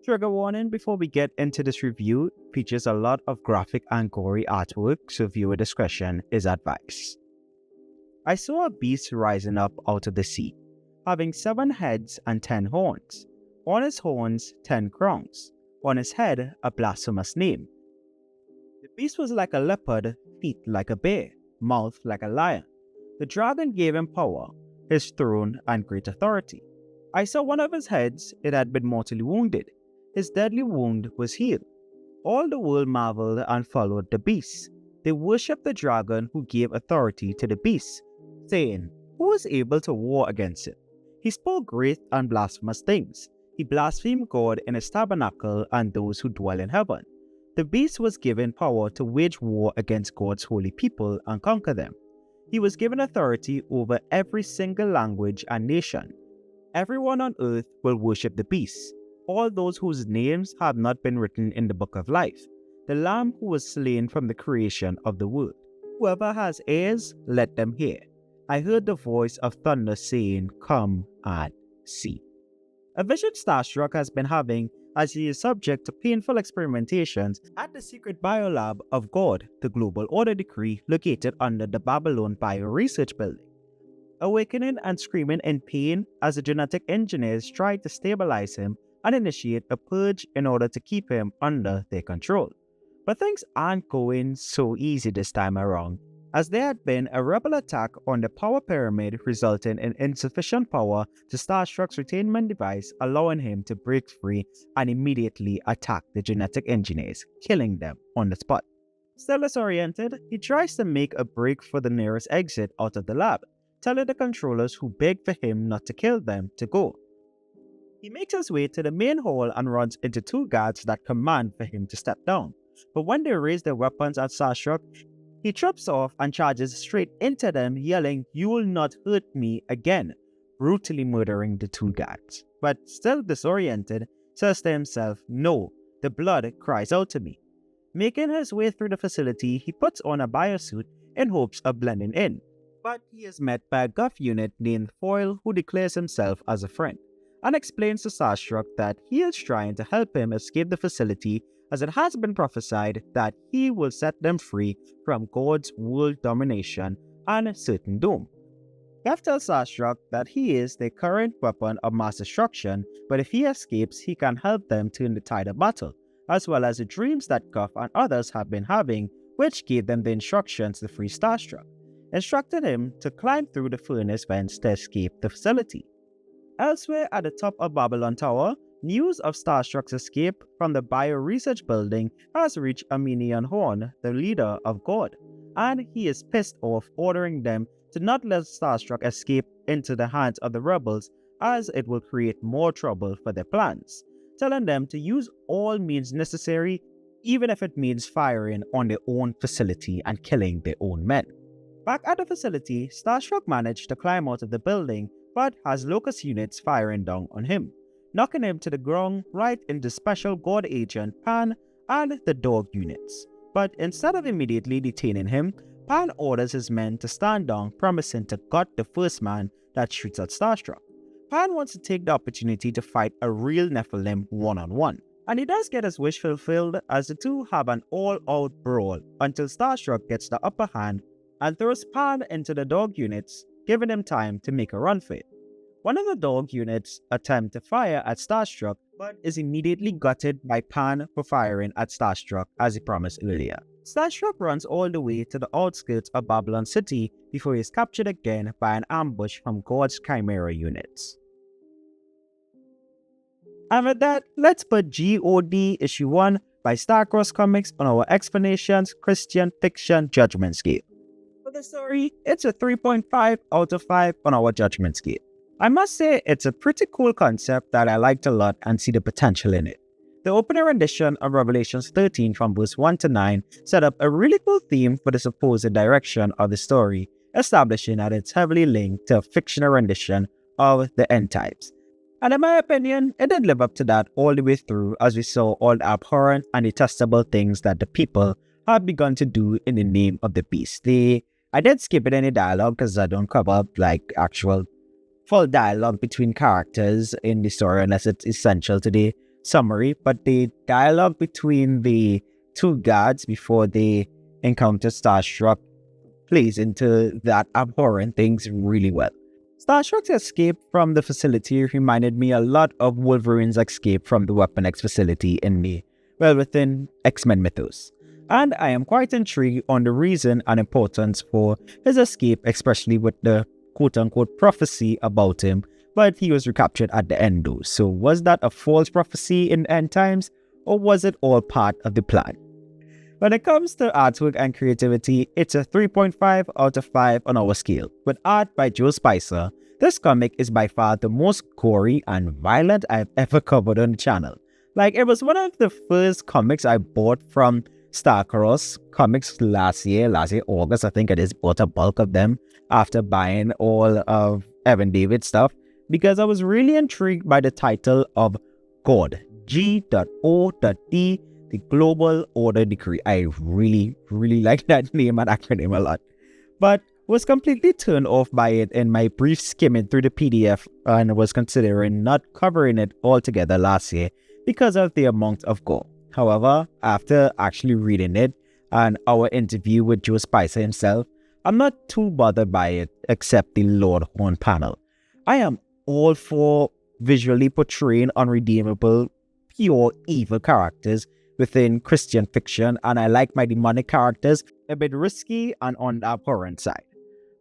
Trigger warning before we get into this review features a lot of graphic and gory artwork, so viewer discretion is advised. I saw a beast rising up out of the sea, having 7 heads and 10 horns. On his horns 10 crowns, on his head a blasphemous name. The beast was like a leopard, feet like a bear, mouth like a lion. The dragon gave him power, his throne and great authority. I saw one of his heads, it had been mortally wounded. His deadly wound was healed. All the world marveled and followed the beast. They worshipped the dragon who gave authority to the beast, saying, "Who is able to war against him?" He spoke great and blasphemous things. He blasphemed God in his tabernacle and those who dwell in heaven. The beast was given power to wage war against God's holy people and conquer them. He was given authority over every single language and nation. Everyone on earth will worship the beast, all those whose names have not been written in the book of life, the Lamb who was slain from the creation of the world. Whoever has ears, let them hear. I heard the voice of thunder saying, "Come and see." A vision Starstruck has been having as he is subject to painful experimentations at the secret biolab of God, the global order decree located under the Babylon Bioresearch Building. Awakening and screaming in pain as the genetic engineers try to stabilize him and initiate a purge in order to keep him under their control. But things aren't going so easy this time around, as there had been a rebel attack on the power pyramid resulting in insufficient power to Starstruck's retainment device, allowing him to break free and immediately attack the genetic engineers, killing them on the spot. Still disoriented, he tries to make a break for the nearest exit out of the lab, telling the controllers who beg for him not to kill them to go. He makes his way to the main hall and runs into 2 guards that command for him to step down. But when they raise their weapons at Starstruck, he trips off and charges straight into them, yelling, "You will not hurt me again," brutally murdering the 2 guards. But still disoriented, says to himself, "No, the blood cries out to me." Making his way through the facility, he puts on a biosuit in hopes of blending in. But he is met by a guff unit named Foil who declares himself as a friend, and explains to Starstruck that he is trying to help him escape the facility as it has been prophesied that he will set them free from God's world domination and certain doom. Guff tells Starstruck that he is their current weapon of mass destruction, but if he escapes, he can help them turn the tide of battle, as well as the dreams that Guff and others have been having, which gave them the instructions to free Starstruck, instructing him to climb through the furnace vents to escape the facility. Elsewhere at the top of Babylon Tower, news of Starstruck's escape from the Bioresearch Building has reached Armenian Horn, the leader of God, and he is pissed off, ordering them to not let Starstruck escape into the hands of the rebels as it will create more trouble for their plans, telling them to use all means necessary, even if it means firing on their own facility and killing their own men. Back at the facility, Starstruck managed to climb out of the building, but has Locust units firing down on him, knocking him to the ground right into Special God Agent Pan and the dog units. But instead of immediately detaining him, Pan orders his men to stand down, promising to gut the first man that shoots at Starstruck. Pan wants to take the opportunity to fight a real Nephilim one-on-one, and he does get his wish fulfilled as the two have an all-out brawl until Starstruck gets the upper hand and throws Pan into the dog units, giving him time to make a run for it. One of the dog units attempt to fire at Starstruck, but is immediately gutted by Pan for firing at Starstruck as he promised earlier. Starstruck runs all the way to the outskirts of Babylon City before he is captured again by an ambush from God's Chimera units. And with that, let's put G.O.D. issue 1 by Starcross Comics on our Xplanations Christian Fiction Judgment Scale. For the story, it's a 3.5 out of 5 on our judgment scale. I must say it's a pretty cool concept that I liked a lot and see the potential in it. The opening rendition of Revelations 13 from verse 1 to 9 set up a really cool theme for the supposed direction of the story, establishing that it's heavily linked to a fictional rendition of the end times. And in my opinion, it did live up to that all the way through, as we saw all the abhorrent and detestable things that the people have begun to do in the name of the beast. I did skip it in the dialogue because I don't cover up like actual full dialogue between characters in the story unless it's essential to the summary, but the dialogue between the two guards before they encounter Starstruck plays into that abhorrent things really well. Starstruck's escape from the facility reminded me a lot of Wolverine's escape from the Weapon X facility within X-Men mythos. And I am quite intrigued on the reason and importance for his escape, especially with the quote-unquote prophecy about him, but he was recaptured at the end though. So was that a false prophecy in end times, or was it all part of the plan? When it comes to artwork and creativity, it's a 3.5 out of 5 on our scale. With art by Joe Spicer, this comic is by far the most gory and violent I've ever covered on the channel. Like, it was one of the first comics I bought from Starcross Comics last year, August. I think I just bought a bulk of them after buying all of Evan David's stuff, because I was really intrigued by the title of G.O.D, G.O.D, the Global Order Decree. I really like that name and acronym a lot, but was completely turned off by it in my brief skimming through the PDF, and was considering not covering it altogether last year because of the amount of gore. However, after actually reading it and our interview with Joe Spicer himself, I'm not too bothered by it, except the Lord Horn panel. I am all for visually portraying unredeemable, pure evil characters within Christian fiction, and I like my demonic characters a bit risky and on the abhorrent side.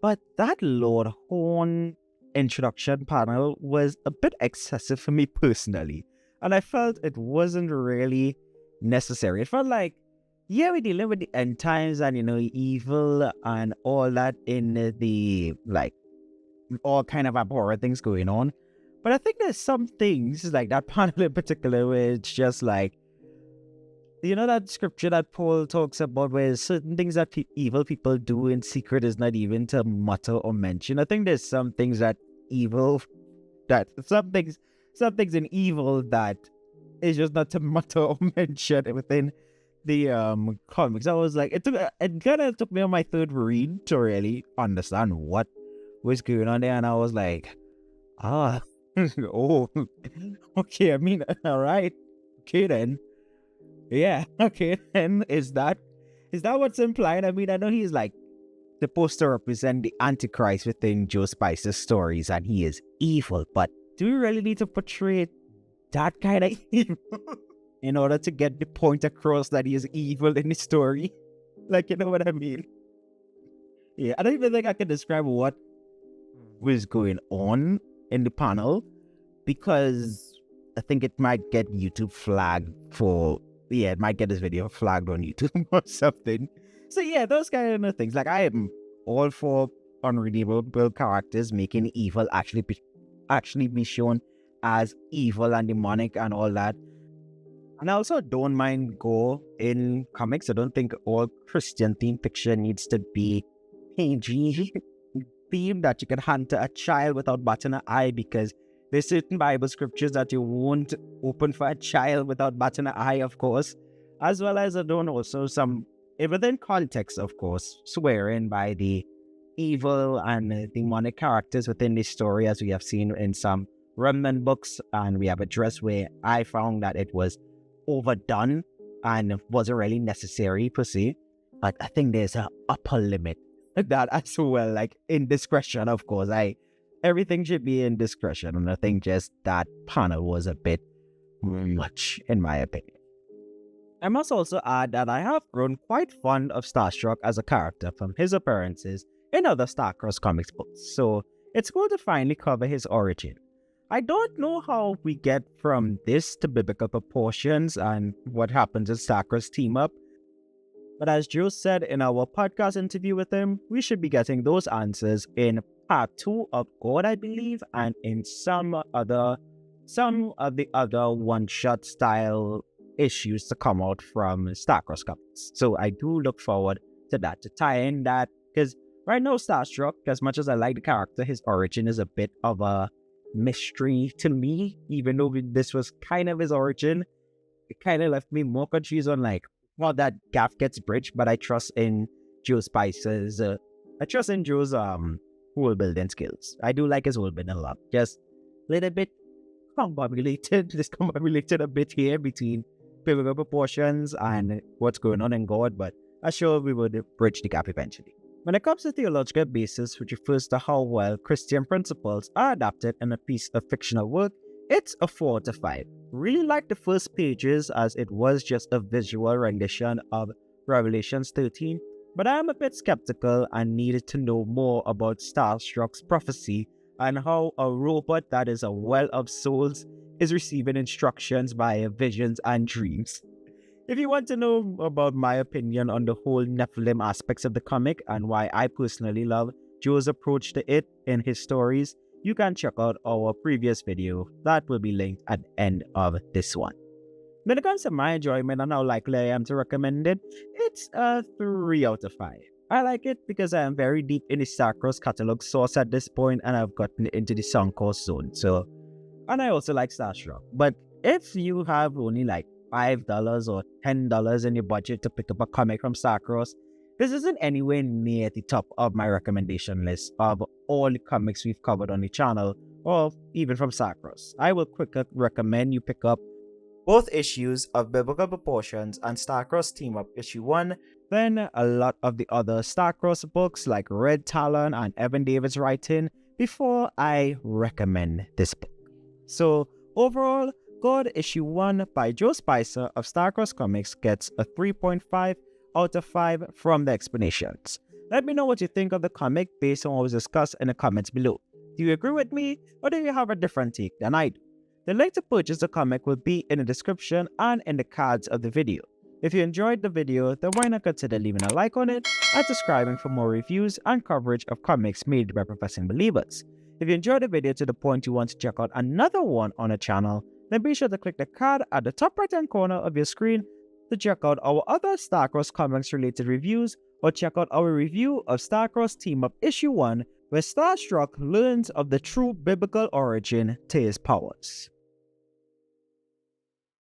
But that Lord Horn introduction panel was a bit excessive for me personally, and I felt it wasn't really necessary. It felt like, yeah, we're dealing with the end times and, evil and all that in the, all kind of abhorrent things going on. But I think there's some things, like that panel in particular, where it's just like, that scripture that Paul talks about, where certain things that evil people do in secret is not even to mutter or mention. I think there's some things that some things in evil that is just not to mutter or mention within the comics. I was like, it kind of took me on my third read to really understand what was going on there, and I was like, oh, okay, I mean, all right, okay then. Yeah, okay, then is that what's implied? I mean, I know he's like supposed to represent the Antichrist within Joe Spicer's stories, and he is evil, but do we really need to portray that kind of evil in order to get the point across that he is evil in the story? Like, you know what I mean? Yeah, I don't even think I can describe what was going on in the panel, because I think it might get YouTube flagged it might get this video flagged on YouTube or something. So yeah, those kind of things. Like, I am all for unredeemable characters making evil actually be shown as evil and demonic and all that. And I also don't mind gore in comics. I don't think all Christian themed fiction needs to be PG theme that you can hand to a child without batting an eye, because there's certain Bible scriptures that you won't open for a child without batting an eye, of course, as well as I don't also some, within context, of course, swearing by the evil and demonic characters within this story, as we have seen in some remnant books, and we have addressed where I found that it was overdone and wasn't really necessary per se. But I think there's an upper limit that as well, like in discretion, of course. Everything should be in discretion, and I think just that panel was a bit much, in my opinion. I must also add that I have grown quite fond of Starstruck as a character from his appearances in other Starcross comics books, so it's cool to finally cover his origin. I don't know how we get from this to biblical proportions and what happens in Starcross team up, but as Joe said in our podcast interview with him, we should be getting those answers in part 2 of G.O.D, I believe, and in some of the other one-shot style issues to come out from Starcross comics. So I do look forward to that, to tie in that, because right now Starstruck, as much as I like the character, his origin is a bit of a mystery to me. Even though this was kind of his origin, it kind of left me more confused on like, well, that gap gets bridged, but I trust in Joe Spicer's, Joe's world building skills. I do like his world building a lot. Just a little bit discombobulated a bit here between biblical proportions and what's going on in God, but I'm sure we will bridge the gap eventually. When it comes to theological basis, which refers to how well Christian principles are adapted in a piece of fictional work, it's a 4 out of 5. Really like the first pages as it was just a visual rendition of Revelations 13, but I am a bit skeptical and needed to know more about Starstruck's prophecy and how a robot that is a well of souls is receiving instructions via visions and dreams. If you want to know about my opinion on the whole Nephilim aspects of the comic and why I personally love Joe's approach to it in his stories, you can check out our previous video that will be linked at the end of this one. When it comes to my enjoyment and how likely I am to recommend it, it's a 3 out of 5. I like it because I am very deep in the Starcross catalog source at this point and I've gotten into the sunk cost zone. And I also like Starstruck. But if you have only like $5 or $10 in your budget to pick up a comic from Starcross, this isn't anywhere near the top of my recommendation list of all the comics we've covered on the channel or even from Starcross. I will quickly recommend you pick up both issues of Biblical Proportions and Starcross Team Up Issue 1, then a lot of the other Starcross books like Red Talon and Evan David's writing before I recommend this book. So overall, G.O.D Issue 1 by Joe Spicer of Starcross Comics gets a 3.5 out of 5 from the Xplanations. Let me know what you think of the comic based on what was discussed in the comments below. Do you agree with me or do you have a different take than I do? The link to purchase the comic will be in the description and in the cards of the video. If you enjoyed the video, then why not consider leaving a like on it and subscribing for more reviews and coverage of comics made by professing believers. If you enjoyed the video to the point you want to check out another one on the channel, then be sure to click the card at the top right hand corner of your screen to check out our other Starcross comics related reviews or check out our review of Starcross Team Up Issue 1 where Starstruck learns of the true biblical origin to his powers.